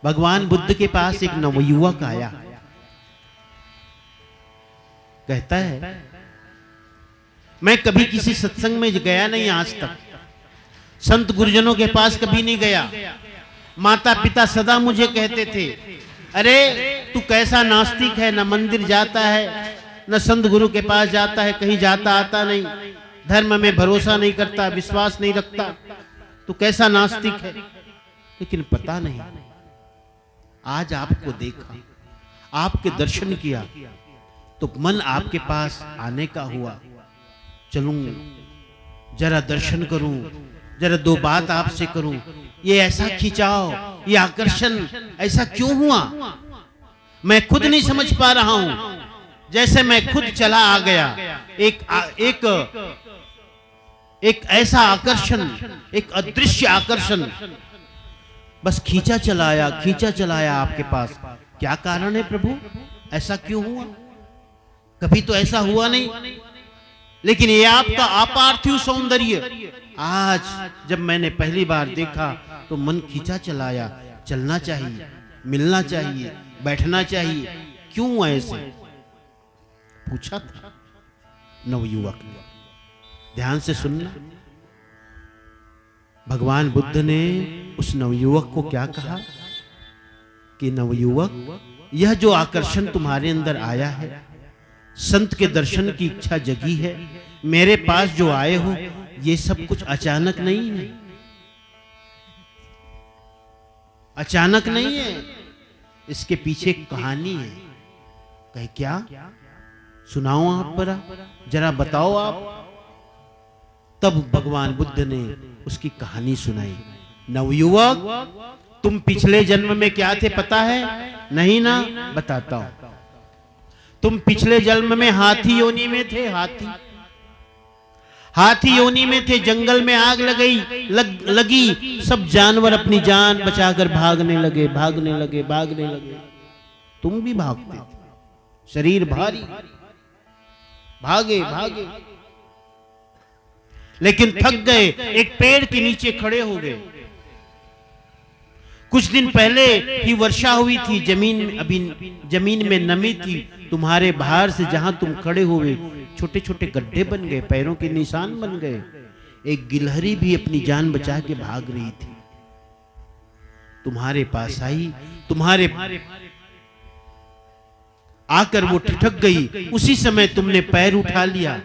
भगवान बुद्ध के पास एक नवयुवक आया, कहता है मैं कभी किसी सत्संग में गया नहीं, आज तक संत गुरुजनों के पास कभी नहीं गया। माता पिता सदा मुझे कहते थे, अरे तू कैसा नास्तिक है, न मंदिर जाता है, न संत गुरु के पास जाता है, कहीं जाता आता नहीं, धर्म में भरोसा नहीं करता, विश्वास नहीं रखता, तू कैसा नास्तिक है। लेकिन पता नहीं, आज आपको देखा, आपके दर्शन किया तो मन आपके पास आने का हुआ, चलूं जरा दर्शन करूं, जरा दो बात आपसे करूं। ये ऐसा खिंचाव, ये आकर्षण ऐसा क्यों हुआ, मैं खुद नहीं समझ पा रहा हूं। जैसे मैं खुद चला आ गया, एक ऐसा आकर्षण, एक अदृश्य आकर्षण, बस खींचा चलाया आपके पास। क्या कारण है प्रभु, ऐसा क्यों हुआ? कभी तो ऐसा हुआ नहीं। लेकिन ये आपका अपार्थिव सौंदर्य आज जब मैंने पहली बार देखा तो मन खींचा चलाया। चलना चाहिए, मिलना चाहिए, बैठना चाहिए, क्यों ऐसे पूछा था नवयुवक ने। ध्यान से सुनना, भगवान बुद्ध ने उस नवयुवक को क्या कहा कि नवयुवक, यह जो आकर्षण तुम्हारे अंदर आया है, संत के दर्शन की इच्छा जगी है, मेरे पास जो आए हो, ये सब कुछ अचानक नहीं है, अचानक नहीं है, इसके पीछे एक कहानी है। कहे क्या? सुनाओ आप पर, जरा बताओ आप। तब भगवान बुद्ध ने उसकी कहानी सुनाई। नवयुवक, तुम पिछले जन्म में क्या थे पता है? नहीं ना, बताता हूं। तुम पिछले जन्म में हाथी योनि में थे। हाथी योनि में थे, जंगल में आग लगी, सब जानवर अपनी जान बचाकर भागने लगे। तुम भी भागते थे, शरीर भारी, भागे, लेकिन थक गए, एक पेड़ के नीचे खड़े हो गए। कुछ दिन पहले ही वर्षा हुई थी, जमीन में नमी थी, तुम्हारे बाहर से जहां तुम खड़े हुए छोटे छोटे गड्ढे बन गए, पैरों के निशान बन गए। एक गिलहरी भी अपनी जान बचा के भाग रही थी, तुम्हारे पास आई, तुम्हारे आकर वो ठिठक गई। उसी समय तुमने पैर उठा लिया,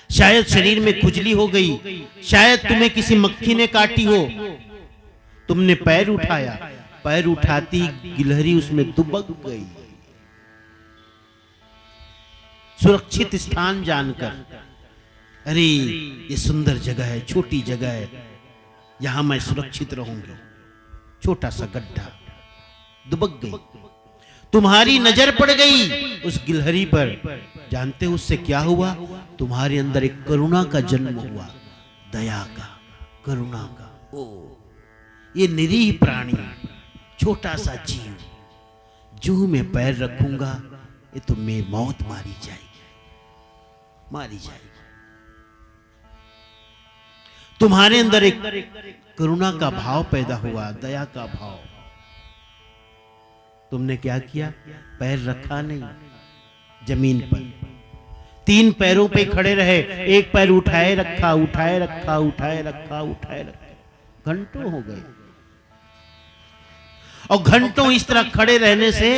शायद शरीर में खुजली हो गई, शायद तुम्हें किसी मक्खी ने काटी हो, तुमने पैर उठाया, पैर उठाती गिलहरी उसमें दुबक गई। सुरक्षित स्थान जानकर, अरे ये सुंदर जगह है, छोटी जगह है, यहां मैं सुरक्षित रहूंगी, छोटा सा गड्ढा, दुबक गई। तुम्हारी नजर पड़ गई उस गिलहरी पर। जानते हो उससे क्या हुआ? तुम्हारे अंदर एक करुणा का जन्म हुआ, दया का, करुणा का। ओ, ये निरीह प्राणी, छोटा सा जीव, जो मैं पैर रखूंगा ये तो मैं मौत मारी जाएगी। तुम्हारे अंदर एक करुणा का भाव पैदा हुआ, दया का भाव। तुमने क्या किया? पैर रखा नहीं, जमीन पर 3 पैरों पे खड़े रहे, एक पैर उठाए रखा, घंटों हो गए। और घंटों इस तरह खड़े रहने से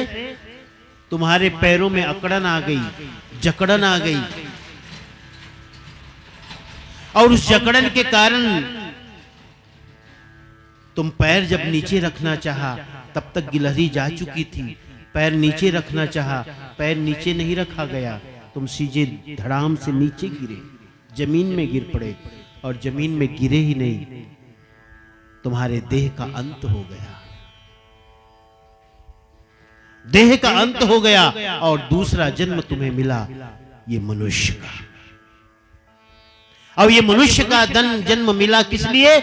तुम्हारे पैरों में अकड़न आ गई, जकड़न आ गई, और उस जकड़न के कारण तुम पैर जब नीचे रखना चाहा, तब तक गिलहरी जा चुकी थी। पैर नीचे रखना चाहा, पैर नीचे नहीं रखा गया, तुम सीधे धड़ाम से नीचे गिरे, जमीन में गिर पड़े, और जमीन में गिरे ही नहीं, तुम्हारे देह का अंत हो गया, देह का अंत हो गया, और दूसरा जन्म तुम्हें मिला, ये मनुष्य का। अब ये मनुष्य का जन्म मिला किस लिए?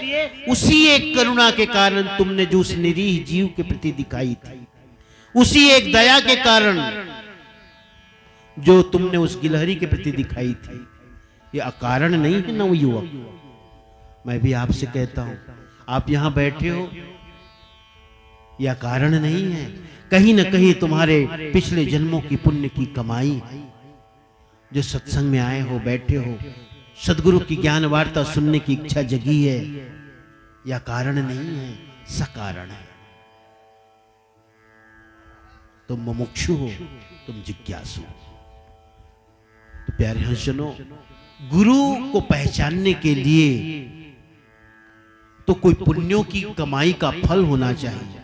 उसी एक करुणा के कारण तुमने जो उस निरीह जीव के प्रति दिखाई थी, उसी एक दया के कारण जो तुमने उस गिलहरी के प्रति दिखाई थी। ये अकारण नहीं है नवयुवक। मैं भी आपसे कहता हूं, आप यहां बैठे हो, या कारण नहीं है, कहीं न कहीं तुम्हारे पिछले जन्मों की पुण्य की कमाई है। जो सत्संग में आए हो, बैठे हो, सदगुरु की ज्ञान वार्ता सुनने की इच्छा जगी है, या कारण नहीं है, सकारण है। तुम मुमुक्षु हो, तुम जिज्ञासु हो। तो प्यारे हंसजनों, गुरु को पहचानने के लिए तो कोई पुण्यों की कमाई का फल होना चाहिए।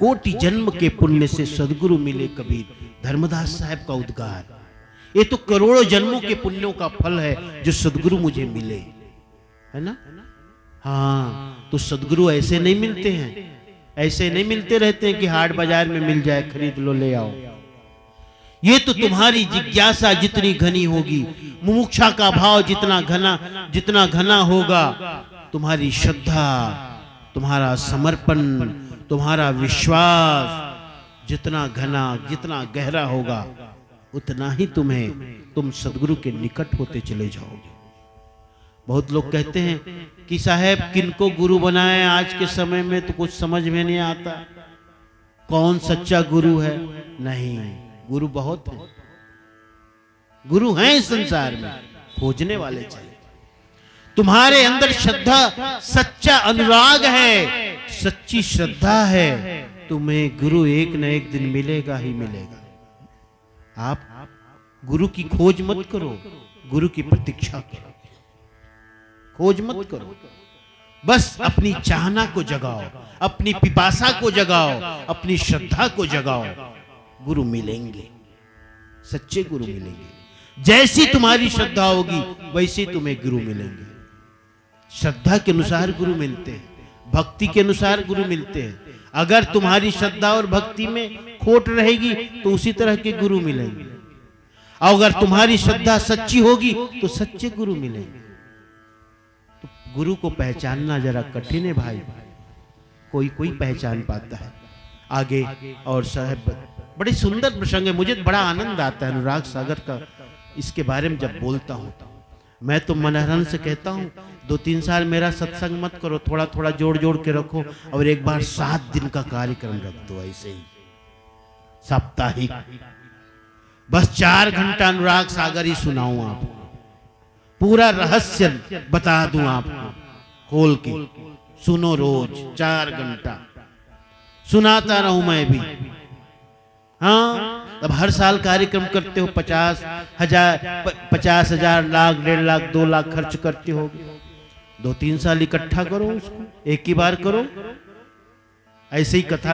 कोटि जन्म के पुण्य से सदगुरु मिले कबीर, धर्मदास साहब का उद्गार। ये तो करोड़ों जन्मों के पुण्यों का फल है जो सदगुरु मुझे मिले, है ना? हाँ, तो सदगुरु ऐसे नहीं मिलते हैं, ऐसे नहीं मिलते रहते हैं कि हाट बाजार में मिल जाए, खरीद लो, ले आओ। ये तो तुम्हारी जिज्ञासा जितनी घनी होगी, मुमुक्षा का भाव जितना घना होगा, तुम्हारी श्रद्धा, तुम्हारा समर्पण, तुम्हारा विश्वास जितना घना, जितना गहरा होगा, उतना ही तुम सदगुरु के निकट होते चले जाओगे। बहुत लोग कहते हैं कि साहब किनको गुरु बनाए आज के समय में, तो कुछ समझ में नहीं आता, कौन सच्चा गुरु है। नहीं, गुरु बहुत है, गुरु हैं इस संसार में, खोजने वाले चाहिए। तुम्हारे अंदर श्रद्धा, सच्चा अनुराग है, सच्ची श्रद्धा है, तुम्हें गुरु एक न एक दिन मिलेगा ही मिलेगा। आप गुरु की खोज मत करो, गुरु की प्रतीक्षा करो। खोज मत करो, बस अपनी चाहना को जगाओ, अपनी पिपासा को जगाओ, अपनी श्रद्धा को जगाओ। गुरु मिलेंगे, सच्चे गुरु मिलेंगे। जैसी तुम्हारी श्रद्धा होगी वैसे तुम्हें गुरु मिलेंगे। श्रद्धा के अनुसार गुरु मिलते हैं, भक्ति के अनुसार गुरु मिलते हैं। अगर तुम्हारी श्रद्धा और भक्ति में खोट रहेगी तो उसी तरह के गुरु मिलेंगे, और अगर तुम्हारी श्रद्धा सच्ची होगी तो सच्चे गुरु मिलेंगे। तो गुरु को पहचानना जरा कठिन है भाई, कोई कोई पहचान पाता है। आगे और साहब बड़े सुंदर प्रसंग है, मुझे बड़ा आनंद आता है अनुराग सागर का इसके बारे में जब बोलता हूं। मैं तो मनहरन से कहता हूं 2-3 साल मेरा सत्संग मत करो, थोड़ा थोड़ा जोड़ जोड़ के रखो, और एक बार 7 दिन का कार्यक्रम रख दो, ऐसे ही साप्ताहिक, बस 4 घंटा अनुराग सागर ही सुनाऊं आपको, पूरा रहस्य बता दूं आपको, खोल के सुनो, रोज 4 घंटा सुनाता रहूं मैं भी। हाँ, अब हर साल कार्यक्रम करते हो, 50,000, 50,000, लाख, 1.5 लाख, 2 लाख खर्च करते हो। 2-3 साल इकट्ठा करो उसको, एक ही बार करो, ऐसे ही कथा